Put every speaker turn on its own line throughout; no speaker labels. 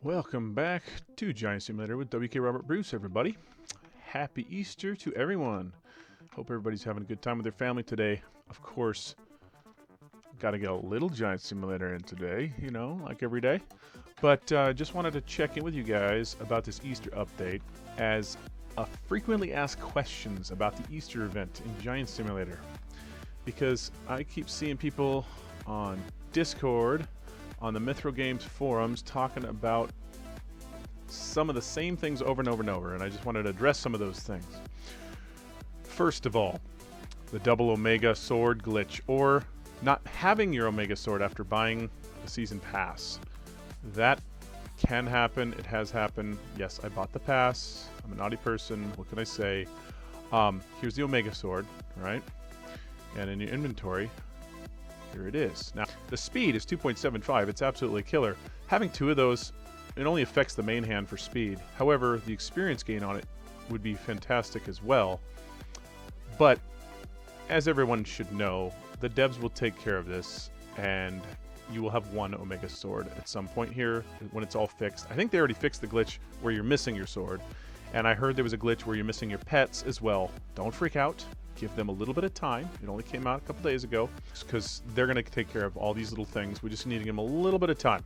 Welcome back to Giant Simulator with wKRobertBruce, everybody. Happy Easter to everyone. Hope everybody's having a good time with their family today. Of course, got to get a little Giant Simulator in today, you know, like every day. But just wanted to check in with you guys about this Easter update, as frequently asked questions about the Easter event in Giant Simulator. Because I keep seeing people on Discord, on the Meteor Games forums, talking about some of the same things over and over and over, and I just wanted to address some of those things. First of all, the double Omega sword glitch, or not having your Omega sword after buying the season pass. That can happen. It has happened. Yes, I bought the pass. I'm a naughty person. What can I say? Here's the Omega sword, right? And in your inventory, here it is. Now, the speed is 2.75. It's absolutely killer. Having two of those, it only affects the main hand for speed. However, the experience gain on it would be fantastic as well. But, as everyone should know, the devs will take care of this, and you will have one Omega sword at some point here when it's all fixed. I think they already fixed the glitch where you're missing your sword, and I heard there was a glitch where you're missing your pets as well. Don't freak out. Give them a little bit of time. It only came out a couple days ago, because they're going to take care of all these little things. We just need to give them a little bit of time.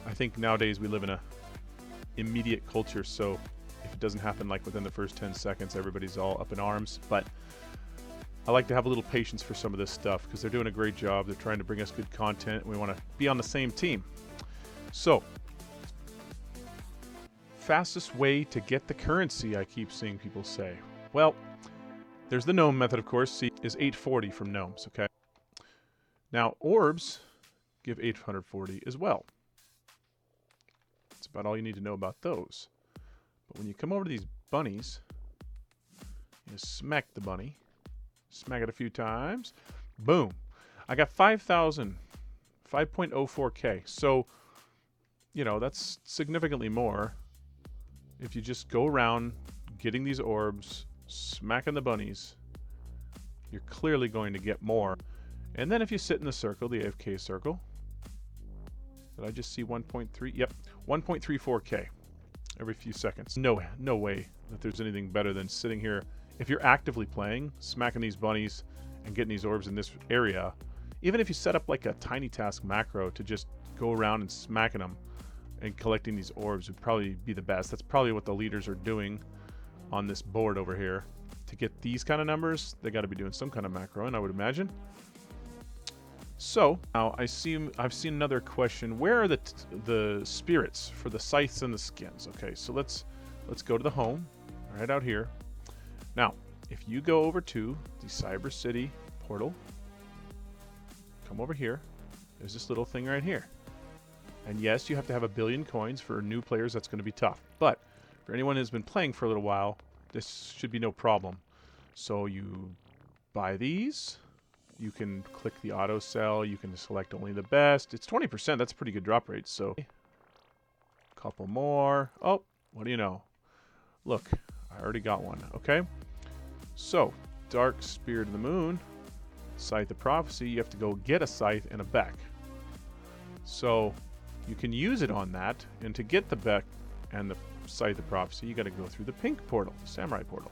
I think nowadays we live in a immediate culture, so if it doesn't happen like within the first 10 seconds, everybody's all up in arms. But I like to have a little patience for some of this stuff, because they're doing a great job. They're trying to bring us good content, and we want to be on the same team. So, fastest way to get the currency, I keep seeing people say. Well, there's the gnome method, of course. C is 840 from gnomes, okay? Now, orbs give 840 as well. That's about all you need to know about those. But when you come over to these bunnies, you smack the bunny. Smack it a few times. Boom. I got 5,000. 5.04K. So, you know, that's significantly more if you just go around getting these orbs, smacking the bunnies. You're clearly going to get more. And then if you sit in the circle, the AFK Circle, did I just see 1.3? Yep, 1.34K every few seconds. No way that there's anything better than sitting here. If you're actively playing, smacking these bunnies and getting these orbs in this area, even if you set up like a tiny task macro to just go around and smacking them and collecting these orbs would probably be the best. That's probably what the leaders are doing on this board over here. To get these kind of numbers, they got to be doing some kind of macro, and I would imagine. So now I've seen another question. Where are the spirits for the scythes and the skins? Okay, so let's go to the home, right out here. Now, if you go over to the Cyber City portal, come over here. There's this little thing right here. And yes, you have to have 1 billion coins. For new players, that's going to be tough. But for anyone who's been playing for a little while, this should be no problem. So you buy these. You can click the auto sell. You can select only the best. It's 20%. That's a pretty good drop rate. So a couple more. Oh, what do you know? Look, I already got one. Okay. So Dark Spirit of the Moon, Scythe of Prophecy. You have to go get a scythe and a beck. So you can use it on that. And to get the beck and the Scythe of Prophecy, you got to go through the pink portal, the Samurai portal.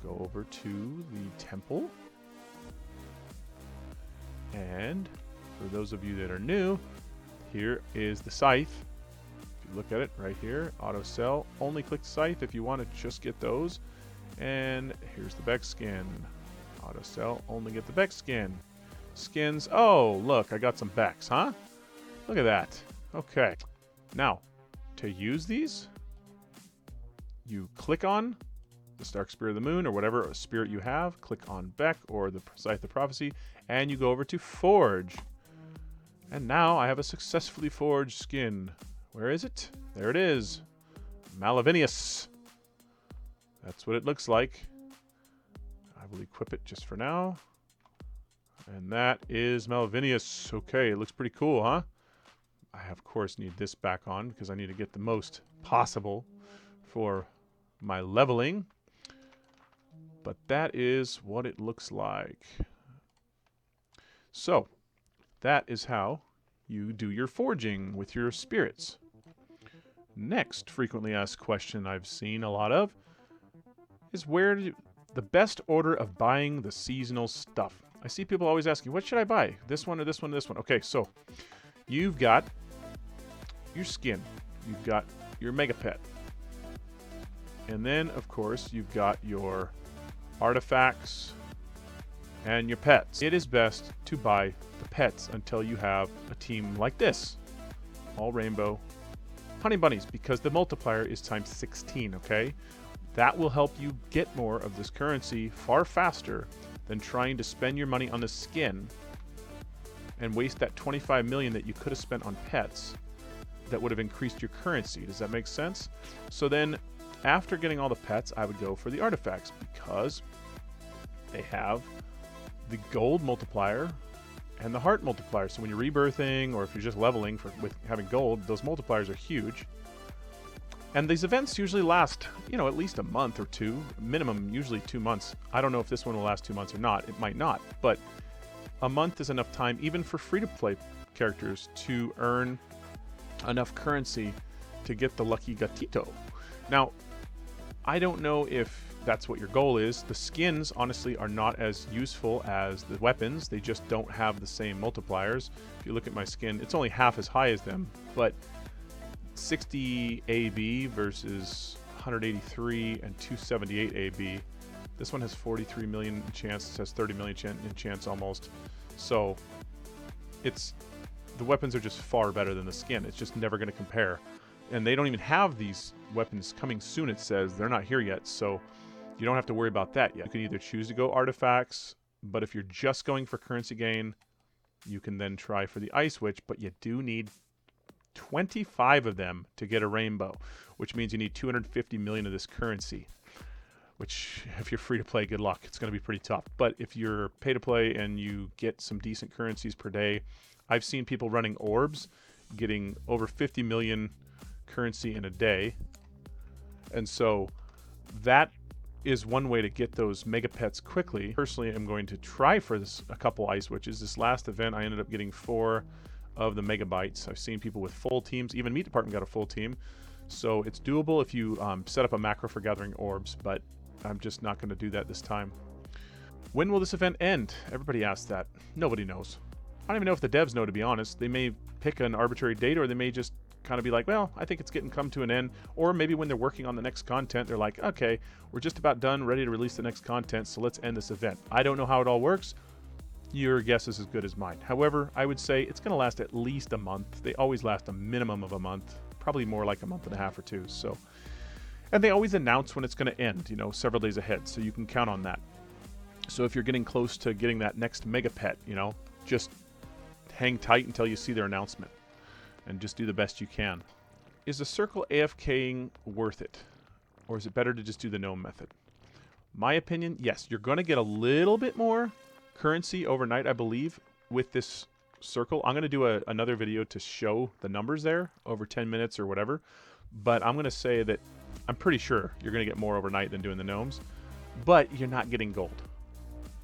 Go over to the temple. And for those of you that are new, here is the scythe. If you look at it right here, auto sell. Only click scythe if you want to just get those. And here's the Beck skin. Auto sell. Only get the Beck skin. Skins. Oh, look, I got some Becks, huh? Look at that. Okay. Now, to use these, you click on the Dark Spirit of the Moon or whatever spirit you have. Click on Beck or the Scythe of Prophecy, and you go over to Forge. And now I have a successfully forged skin. Where is it? There it is. Malavinius. That's what it looks like. I will equip it just for now. And that is Malavinius. Okay, it looks pretty cool, huh? I, of course, need this back on because I need to get the most possible for my leveling. But that is what it looks like. So, that is how you do your forging with your spirits. Next frequently asked question I've seen a lot of is the best order of buying the seasonal stuff. I see people always asking, what should I buy? This one or this one or this one? Okay, so you've got your skin. You've got your mega pet. And then, of course, you've got your artifacts and your pets. It is best to buy the pets until you have a team like this. All rainbow honey bunnies, because the multiplier is times 16, okay? That will help you get more of this currency far faster than trying to spend your money on the skin and waste that 25 million that you could have spent on pets that would have increased your currency. Does that make sense? So then, after getting all the pets, I would go for the artifacts because they have the gold multiplier and the heart multiplier. So when you're rebirthing or if you're just leveling with having gold, those multipliers are huge. And these events usually last, you know, at least a month or two, minimum usually 2 months. I don't know if this one will last 2 months or not. It might not, but a month is enough time even for free-to-play characters to earn enough currency to get the lucky gatito. Now, I don't know if that's what your goal is. The skins, honestly, are not as useful as the weapons. They just don't have the same multipliers. If you look at my skin, it's only half as high as them, but 60 AB versus 183 and 278 AB. This one has 43 million chance. This has 30 million chance almost. So the weapons are just far better than the skin. It's just never going to compare. And they don't even have these weapons coming soon, it says. They're not here yet, so you don't have to worry about that yet. You can either choose to go artifacts, but if you're just going for currency gain, you can then try for the Ice Witch, but you do need 25 of them to get a rainbow, which means you need 250 million of this currency, which if you're free to play, good luck. It's going to be pretty tough. But if you're pay to play and you get some decent currencies per day, I've seen people running Orbs getting over 50 million currency in a day. And so that is one way to get those mega pets quickly. Personally, I'm going to try for a couple Ice Witches. This last event, I ended up getting 4 of the megabytes. I've seen people with full teams. Even Meat Department got a full team. So it's doable if you set up a macro for gathering orbs, but I'm just not going to do that this time. When will this event end? Everybody asks that. Nobody knows. I don't even know if the devs know, to be honest. They may pick an arbitrary date, or they may just kind of be like, well, I think it's getting come to an end. Or maybe when they're working on the next content, they're like, okay, we're just about done, ready to release the next content, so let's end this event. I don't know how it all works. Your guess is as good as mine. However, I would say it's going to last at least a month. They always last a minimum of a month, probably more like a month and a half or two. So, and they always announce when it's going to end, you know, several days ahead, so you can count on that. So if you're getting close to getting that next mega pet, you know, just hang tight until you see their announcement and just do the best you can. Is the circle AFKing worth it? Or is it better to just do the gnome method? My opinion, yes, you're going to get a little bit more currency overnight, I believe, with this circle. I'm going to do another video to show the numbers there over 10 minutes or whatever. But I'm going to say that I'm pretty sure you're going to get more overnight than doing the gnomes. But you're not getting gold.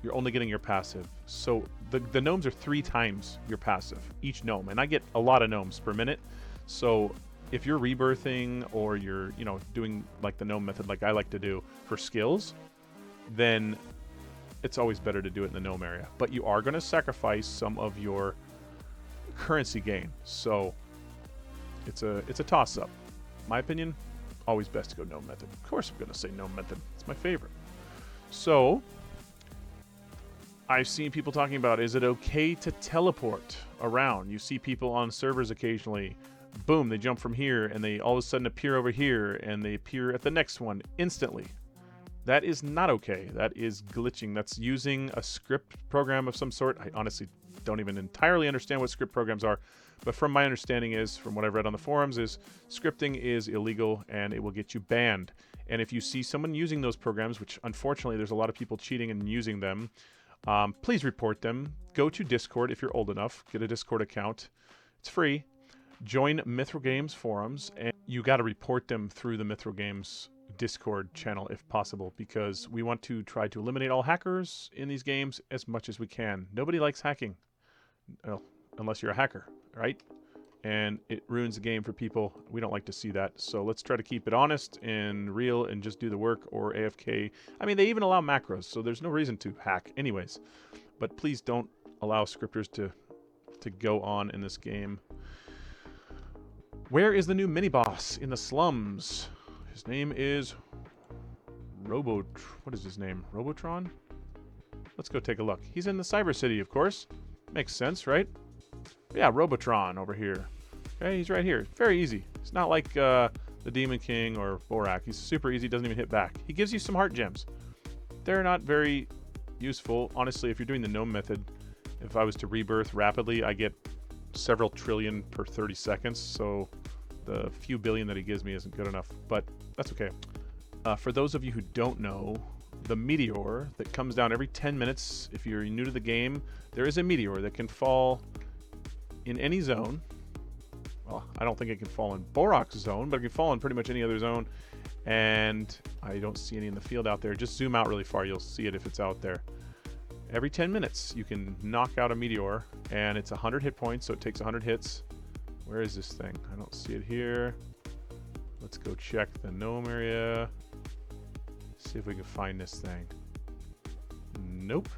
You're only getting your passive. So the gnomes are 3 times your passive, each gnome. And I get a lot of gnomes per minute. So if you're rebirthing or you're, you know, doing like the gnome method like I like to do for skills, then it's always better to do it in the gnome area. But you are going to sacrifice some of your currency gain. So it's a toss-up. My opinion, always best to go gnome method. Of course I'm going to say gnome method. It's my favorite. So I've seen people talking about, is it okay to teleport around? You see people on servers occasionally, boom, they jump from here and they all of a sudden appear over here and they appear at the next one instantly. That is not okay. That is glitching. That's using a script program of some sort. I honestly don't even entirely understand what script programs are, but from my understanding is, from what I've read on the forums, is scripting is illegal and it will get you banned. And if you see someone using those programs, which unfortunately there's a lot of people cheating and using them, please report them. Go to Discord if you're old enough. Get a Discord account. It's free. Join Mithril Games forums, and you got to report them through the Mithril Games Discord channel if possible, because we want to try to eliminate all hackers in these games as much as we can. Nobody likes hacking, well, unless you're a hacker, right? and it ruins the game for people. We don't like to see that. So let's try to keep it honest and real and just do the work, or AFK. I mean, they even allow macros, so there's no reason to hack anyways. But please don't allow scripters to go on in this game. Where is the new mini-boss in the slums? His name is what is his name? Robotron? Let's go take a look. He's in the Cyber City, of course. Makes sense, right? Yeah, Robotron over here. Okay, he's right here. Very easy. It's not like the Demon King or Borak. He's super easy, doesn't even hit back. He gives you some heart gems. They're not very useful. Honestly, if you're doing the gnome method, if I was to rebirth rapidly, I get several trillion per 30 seconds, so the few billion that he gives me isn't good enough, but that's okay. For those of you who don't know, the Meteor that comes down every 10 minutes, if you're new to the game, there is a Meteor that can fall in any zone. Well, I don't think it can fall in Borak's zone, but it can fall in pretty much any other zone, and I don't see any in the field out there. Just zoom out really far, you'll see it if it's out there. Every 10 minutes, you can knock out a Meteor, and it's 100 hit points, so it takes 100 hits. Where is this thing? I don't see it here. Let's go check the gnome area. See if we can find this thing. Nope.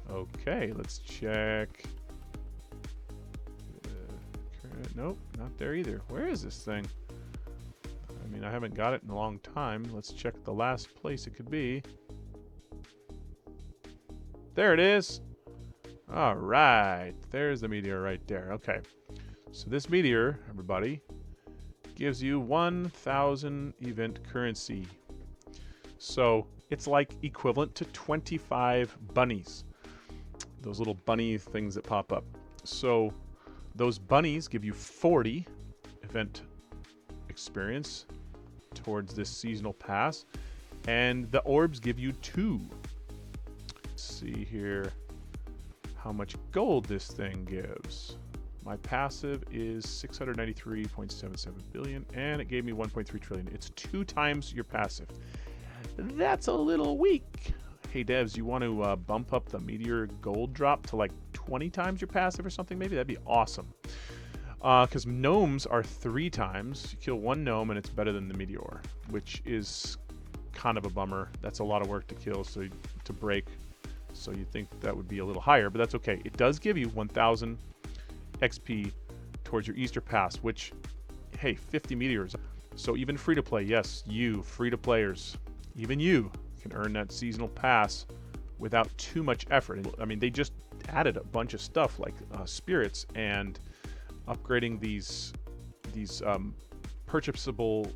Okay, let's check. Nope, not there either. Where is this thing? I mean, I haven't got it in a long time. Let's check the last place it could be. There it is. All right, there's the Meteor right there. Okay, so this Meteor, everybody, gives you 1,000 event currency. So it's like equivalent to 25 bunnies. Those little bunny things that pop up. So those bunnies give you 40 event experience towards this seasonal pass, and the orbs give you 2. Let's see here how much gold this thing gives. My passive is 693.77 billion, and it gave me 1.3 trillion. It's 2 times your passive. That's a little weak. Hey devs, you want to bump up the Meteor gold drop to like 20 times your passive or something maybe? That'd be awesome. Because gnomes are 3 times. You kill 1 gnome and it's better than the Meteor, which is kind of a bummer. That's a lot of work to kill, so to break. So you'd think that would be a little higher, but that's okay. It does give you 1,000 XP towards your Easter pass, which, hey, 50 meteors. So even free-to-play, yes, you, free-to-players, even you can earn that seasonal pass without too much effort. I mean, they just added a bunch of stuff like spirits and upgrading these purchasable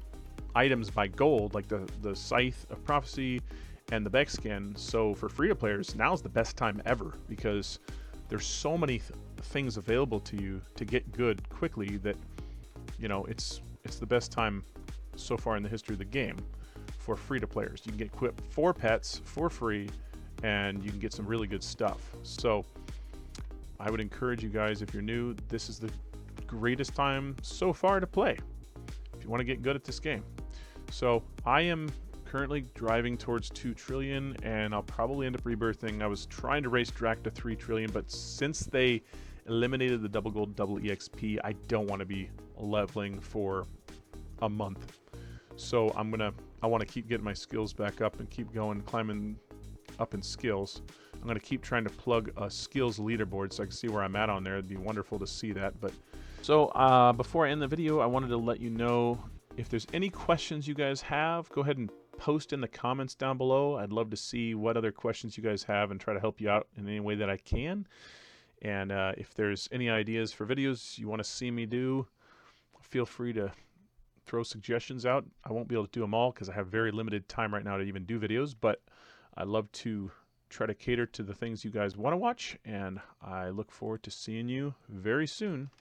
items by gold, like the Scythe of Prophecy and the Beck skin. So for free-to-players, now's the best time ever, because there's so many things available to you to get good quickly that, you know, it's the best time so far in the history of the game for free-to-players. You can get equipped 4 pets for free, and you can get some really good stuff. So I would encourage you guys, if you're new, this is the greatest time so far to play if you want to get good at this game. So I am currently driving towards 2 trillion, and I'll probably end up rebirthing. I was trying to race Drac to 3 trillion, but since they eliminated the double gold, double EXP, I don't want to be leveling for a month. So I want to keep getting my skills back up and keep going, climbing up in skills. I'm going to keep trying to plug a skills leaderboard so I can see where I'm at on there. It'd be wonderful to see that. But so before I end the video, I wanted to let you know, if there's any questions you guys have, go ahead and post in the comments down below. I'd love to see what other questions you guys have and try to help you out in any way that I can. And if there's any ideas for videos you want to see me do, feel free to throw suggestions out. I won't be able to do them all because I have very limited time right now to even do videos, but I'd love to try to cater to the things you guys want to watch, and I look forward to seeing you very soon.